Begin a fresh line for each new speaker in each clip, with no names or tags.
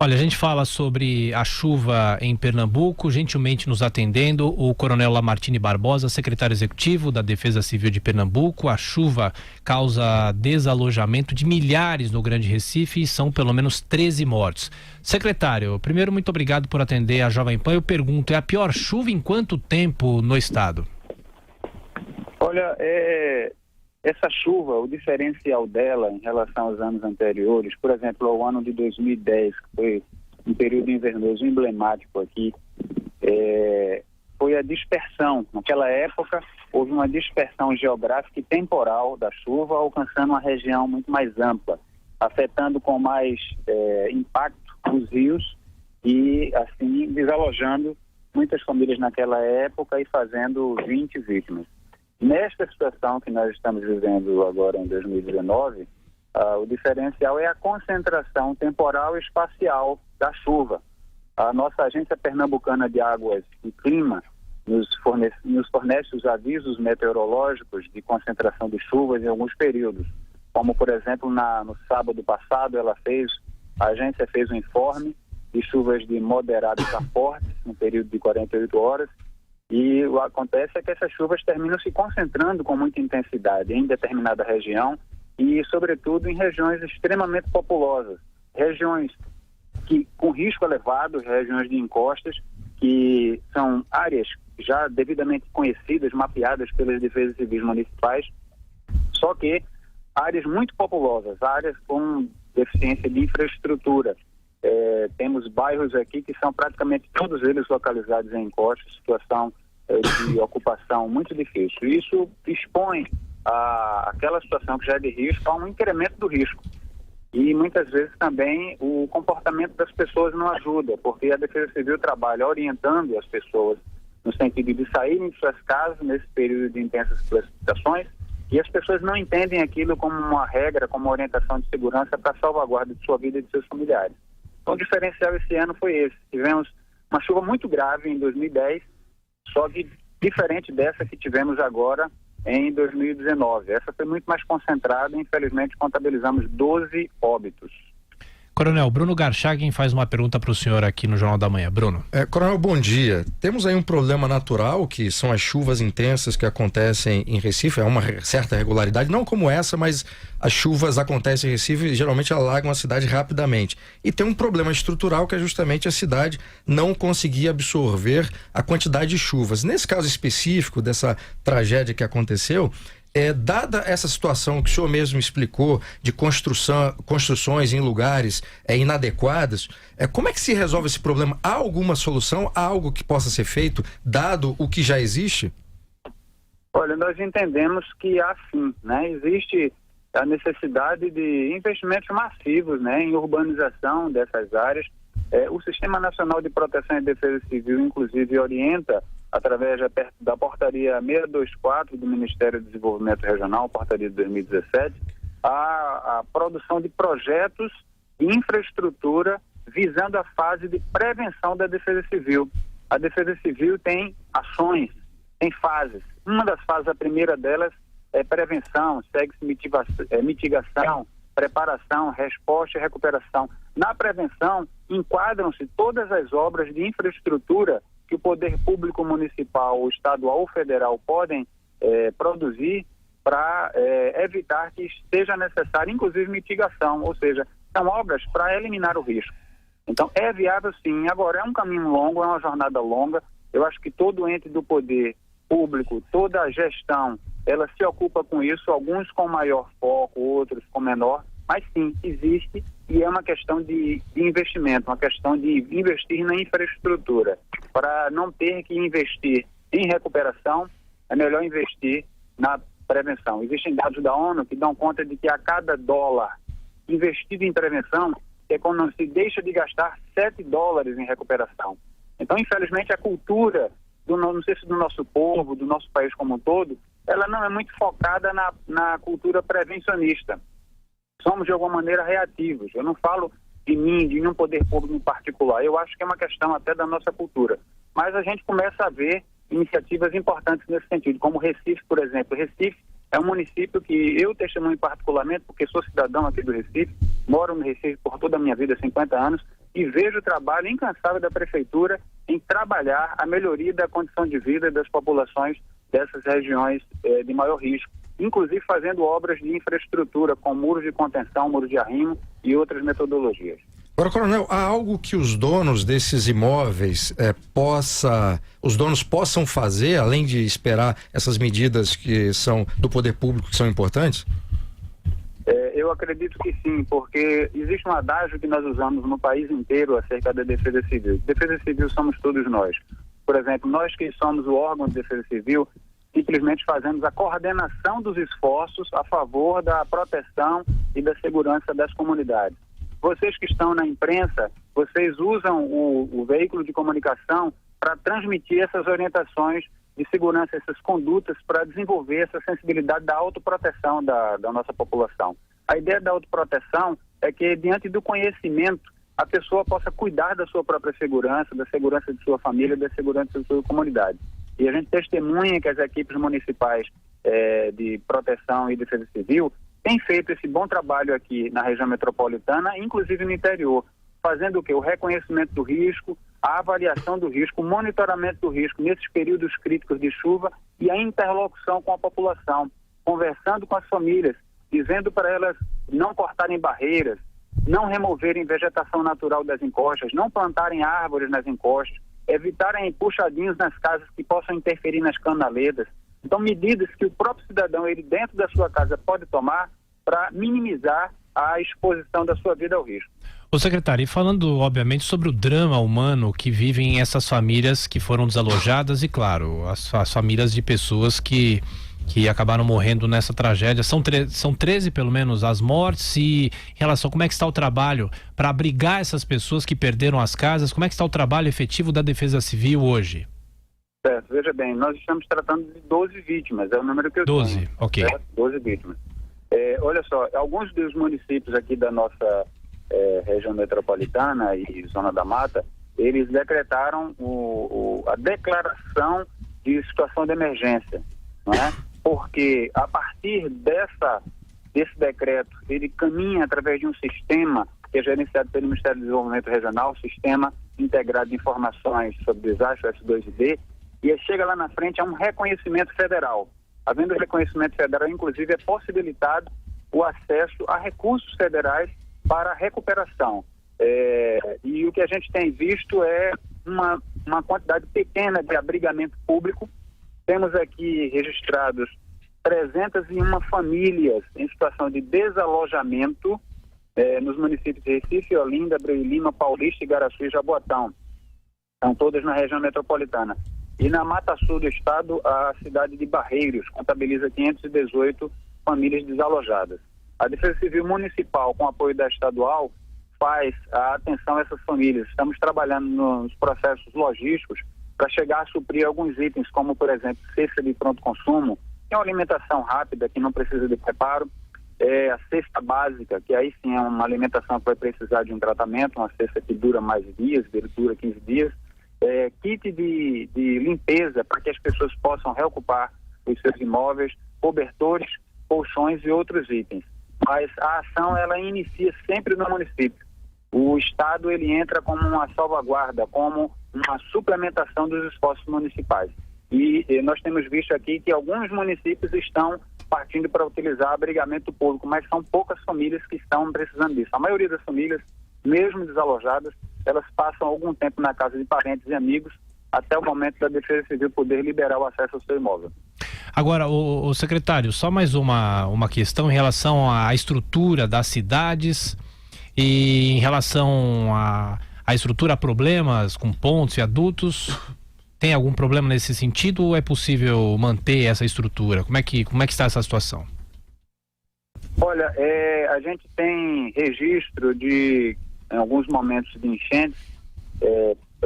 Olha, a gente fala sobre a chuva em Pernambuco, gentilmente nos atendendo o Coronel Lamartine Barbosa, secretário executivo da Defesa Civil de Pernambuco. A chuva causa desalojamento de milhares no Grande Recife e são pelo menos 13 mortos. Secretário, primeiro, muito obrigado por atender a Jovem Pan. Eu pergunto, é a pior chuva em quanto tempo no estado?
Olha, essa chuva, o diferencial dela em relação aos anos anteriores, por exemplo, ao ano de 2010, que foi um período invernoso emblemático aqui, foi a dispersão. Naquela época, houve uma dispersão geográfica e temporal da chuva, alcançando uma região muito mais ampla, afetando com mais impacto os rios e, assim, desalojando muitas famílias naquela época e fazendo 20 vítimas. Nesta situação que nós estamos vivendo agora em 2019, o diferencial é a concentração temporal e espacial da chuva. A nossa Agência Pernambucana de Águas e Clima nos fornece os avisos meteorológicos de concentração de chuvas em alguns períodos. Como, por exemplo, no sábado passado, a agência fez um informe de chuvas de moderadas a fortes, no período de 48 horas, e o que acontece é que essas chuvas terminam se concentrando com muita intensidade em determinada região e, sobretudo, em regiões extremamente populosas, regiões com risco elevado, regiões de encostas, que são áreas já devidamente conhecidas, mapeadas pelas defesas civis municipais, só que áreas muito populosas, áreas com deficiência de infraestrutura. Temos bairros aqui que são praticamente todos eles localizados em encostas, situação de ocupação muito difícil. Isso expõe aquela situação que já é de risco a um incremento do risco. E muitas vezes também o comportamento das pessoas não ajuda, porque a Defesa Civil trabalha orientando as pessoas no sentido de saírem de suas casas nesse período de intensas precipitações, e as pessoas não entendem aquilo como uma regra, como uma orientação de segurança para salvaguarda de sua vida e de seus familiares. Então, o diferencial esse ano foi esse. Tivemos uma chuva muito grave em 2010, só que diferente dessa que tivemos agora em 2019. Essa foi muito mais concentrada e, infelizmente, contabilizamos 12 óbitos.
Coronel, Bruno Garchagen faz uma pergunta para o senhor aqui no Jornal da Manhã. Bruno.
Coronel, bom dia. Temos aí um problema natural, que são as chuvas intensas que acontecem em Recife. É uma certa regularidade, não como essa, mas as chuvas acontecem em Recife e geralmente alagam a cidade rapidamente. E tem um problema estrutural, que é justamente a cidade não conseguir absorver a quantidade de chuvas. Nesse caso específico dessa tragédia que aconteceu, dada essa situação que o senhor mesmo explicou de construções em lugares inadequados, como é que se resolve esse problema? Há alguma solução? Há algo que possa ser feito, dado o que já existe?
Olha, nós entendemos que há sim, né? Existe a necessidade de investimentos massivos, né, em urbanização dessas áreas. O Sistema Nacional de Proteção e Defesa Civil, inclusive, orienta através da portaria 624 do Ministério do Desenvolvimento Regional, portaria de 2017, a produção de projetos e infraestrutura visando a fase de prevenção da Defesa Civil. A Defesa Civil tem ações, tem fases. Uma das fases, a primeira delas, é prevenção, segue-se mitigação, preparação, resposta e recuperação. Na prevenção, enquadram-se todas as obras de infraestrutura que o poder público municipal, estadual ou federal podem produzir para evitar que seja necessária, inclusive, mitigação, ou seja, são obras para eliminar o risco. Então, é viável sim. Agora, é um caminho longo, é uma jornada longa. Eu acho que todo ente do poder público, toda a gestão, ela se ocupa com isso, alguns com maior foco, outros com menor, mas sim, existe e é uma questão de investimento, uma questão de investir na infraestrutura. Para não ter que investir em recuperação, é melhor investir na prevenção. Existem dados da ONU que dão conta de que a cada dólar investido em prevenção, quando se deixa de gastar $7 em recuperação. Então, infelizmente, a cultura, não sei se do nosso povo, do nosso país como um todo, ela não é muito focada na cultura prevencionista. Somos, de alguma maneira, reativos. Eu não falo de mim, de nenhum poder público em particular. Eu acho que é uma questão até da nossa cultura. Mas a gente começa a ver iniciativas importantes nesse sentido, como Recife, por exemplo. Recife é um município que eu testemunho particularmente, porque sou cidadão aqui do Recife, moro no Recife por toda a minha vida, 50 anos, e vejo o trabalho incansável da Prefeitura em trabalhar a melhoria da condição de vida das populações dessas regiões de maior risco, inclusive fazendo obras de infraestrutura com muros de contenção, muros de arrimo e outras metodologias.
Agora, Coronel, há algo que os donos desses imóveis os donos possam fazer, além de esperar essas medidas que são do poder público, que são importantes?
Eu acredito que sim, porque existe um adágio que nós usamos no país inteiro acerca da defesa civil. Defesa civil somos todos nós. Por exemplo, nós que somos o órgão de defesa civil, simplesmente fazemos a coordenação dos esforços a favor da proteção e da segurança das comunidades. Vocês que estão na imprensa, vocês usam o veículo de comunicação para transmitir essas orientações de segurança, essas condutas, para desenvolver essa sensibilidade da autoproteção da nossa população. A ideia da autoproteção é que, diante do conhecimento, a pessoa possa cuidar da sua própria segurança, da segurança de sua família, da segurança de sua comunidade. E a gente testemunha que as equipes municipais de proteção e defesa civil têm feito esse bom trabalho aqui na região metropolitana, inclusive no interior, fazendo o quê? O reconhecimento do risco, a avaliação do risco, o monitoramento do risco nesses períodos críticos de chuva e a interlocução com a população, conversando com as famílias, dizendo para elas não cortarem barreiras, não removerem vegetação natural das encostas, não plantarem árvores nas encostas, evitarem puxadinhos nas casas que possam interferir nas canaletas. Então, medidas que o próprio cidadão, ele dentro da sua casa, pode tomar para minimizar a exposição da sua vida ao risco.
Ô secretário, e falando obviamente sobre o drama humano que vivem essas famílias que foram desalojadas e, claro, as famílias de pessoas que acabaram morrendo nessa tragédia, são 13 pelo menos as mortes, e em relação a como é que está o trabalho para abrigar essas pessoas que perderam as casas, como é que está o trabalho efetivo da Defesa Civil hoje?
Certo, veja bem, nós estamos tratando de 12 vítimas, é o número que eu
12,
tenho.
ok.
Certo? 12 vítimas. Olha só, alguns dos municípios aqui da nossa região metropolitana e Zona da Mata, eles decretaram a declaração de situação de emergência, não é? Porque a partir desse decreto, ele caminha através de um sistema que é gerenciado pelo Ministério do Desenvolvimento Regional, Sistema Integrado de Informações sobre Desastre, S2D, e chega lá na frente a um reconhecimento federal. Havendo reconhecimento federal, inclusive, é possibilitado o acesso a recursos federais para a recuperação. E o que a gente tem visto é uma quantidade pequena de abrigamento público. Temos aqui registrados 301 famílias em situação de desalojamento nos municípios de Recife, Olinda, Abreu e Lima, Paulista, Igaraçu e Jaboatão. Estão todas na região metropolitana. E na Mata Sul do estado, a cidade de Barreiros contabiliza 518 famílias desalojadas. A Defesa Civil Municipal, com apoio da estadual, faz a atenção a essas famílias. Estamos trabalhando nos processos logísticos para chegar a suprir alguns itens, como, por exemplo, cesta de pronto consumo, que é uma alimentação rápida, que não precisa de preparo, a cesta básica, que aí sim é uma alimentação que vai precisar de um tratamento, uma cesta que dura mais dias, dura 15 dias, kit de limpeza para que as pessoas possam reocupar os seus imóveis, cobertores, colchões e outros itens. Mas a ação, ela inicia sempre no município. O Estado, ele entra como uma salvaguarda, como uma suplementação dos esforços municipais. E nós temos visto aqui que alguns municípios estão partindo para utilizar abrigamento público, mas são poucas famílias que estão precisando disso. A maioria das famílias, mesmo desalojadas, elas passam algum tempo na casa de parentes e amigos até o momento da Defesa Civil poder liberar o acesso ao seu imóvel.
Agora, o secretário, só mais uma questão em relação à estrutura das cidades e em relação à estrutura, problemas com pontos, viadutos. Tem algum problema nesse sentido ou é possível manter essa estrutura? Como é que está essa situação?
Olha, a gente tem registro de, em alguns momentos de enchentes,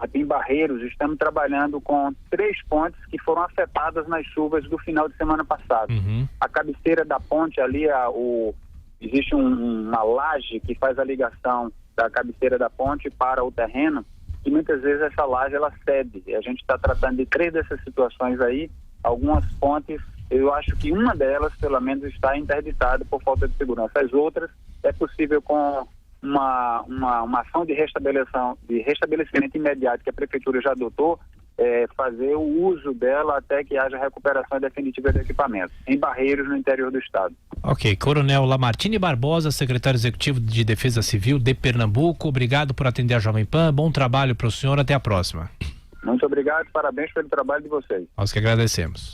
aqui em Barreiros, estamos trabalhando com 3 pontes que foram afetadas nas chuvas do final de semana passado.
Uhum.
A cabeceira da ponte ali, existe uma laje que faz a ligação da cabeceira da ponte para o terreno, e muitas vezes essa laje ela cede. A gente está tratando de 3 dessas situações aí. Algumas pontes, eu acho que uma delas, pelo menos, está interditada por falta de segurança. As outras, é possível com uma ação de restabelecimento imediato que a Prefeitura já adotou, fazer o uso dela até que haja recuperação definitiva do equipamento, em Barreiros, no interior do estado.
Ok, Coronel Lamartine Barbosa, secretário executivo de Defesa Civil de Pernambuco, obrigado por atender a Jovem Pan, bom trabalho para o senhor, até a próxima.
Muito obrigado, parabéns pelo trabalho de vocês.
Nós que agradecemos.